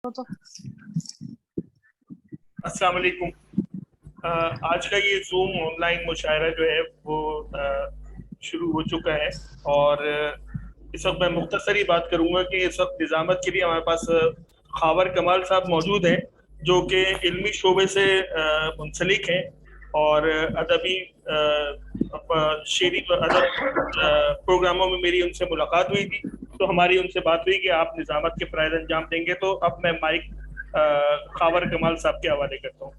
तो अस्सलाम वालेकुम। आज का ये जूम ऑनलाइन मुशायरा जो है वो शुरू हो चुका है और इस वक्त मैं मुख्तसर ही बात करूंगा कि इस वक्त निज़ामत के लिए हमारे पास खावर कमाल साहब मौजूद हैं जो कि इल्मी शोबे से मुंसलिक हैं और अदबी शेरी अदब प्रोग्रामों में मेरी उनसे मुलाकात हुई थी, तो हमारी उनसे बात हुई कि आप निज़ामत के फ़राइज़ अंजाम देंगे। तो अब मैं माइक खावर कमाल साहब के हवाले करता हूँ।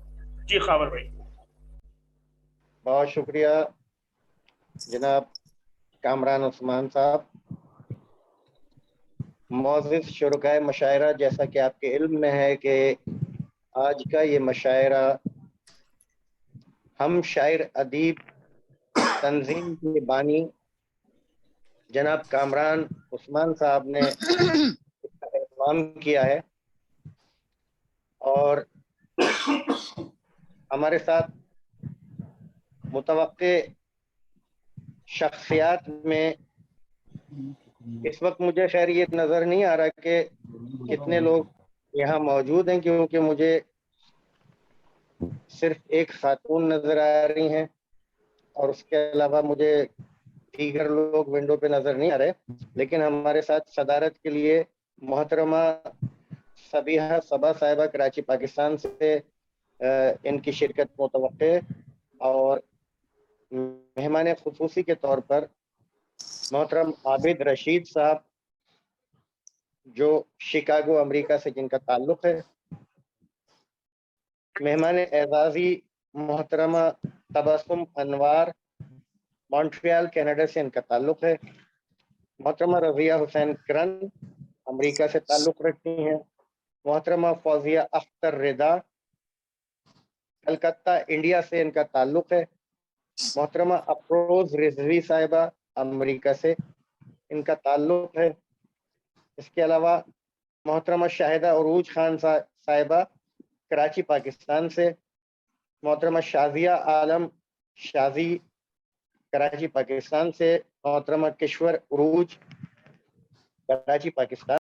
जी खावर भाई। बहुत शुक्रिया जनाब कामरान उस्मान साहब। मोअज़्ज़िज़ शुरकाए मशायरा, जैसा कि आपके इल्म में है कि आज का ये मशायरा हम शायर अदीब तंजीम के बानी जनाब कामरान उस्मान साहब ने इत्माम किया है और हमारे साथ मुतवक्के शख्सियात में इस वक्त मुझे खैर ये नज़र नहीं आ रहा कि कितने लोग यहाँ मौजूद हैं, क्योंकि मुझे सिर्फ एक खातून नज़र आ रही हैं और उसके अलावा मुझे दीगर लोग विंडो पे नज़र नहीं आ रहे। लेकिन हमारे साथ सदारत के लिए मोहतरमा सबीहा सबा साहिबा कराची पाकिस्तान से इनकी शिरकत मुतवक्के और मेहमान खुसूसी के तौर पर मोहतरम आबिद रशीद साहब जो शिकागो अमेरिका से जिनका ताल्लुक़ है, मेहमान एजाज़ी मोहतरमा तबस्सुम अनवार मॉन्ट्रियल कनाडा से इनका ताल्लुक़ है, मोहतरमा रज़िया हुसैन करन अमेरिका से ताल्लुक़ रखती हैं, मोहतरमा फौजिया अख्तर रिदा कलकत्ता इंडिया से इनका ताल्लुक़ है, मोहतरमा अफरोज़ रिजवी साहिबा अमेरिका से इनका ताल्लुक़ है। इसके अलावा मोहतरमा शाहिदा उरूज खान साहिबा कराची पाकिस्तान से, मोहतरमा शाजिया आलम शाजी कराची पाकिस्तान से, मोहतरमा किश्वर उरूज कराची पाकिस्तान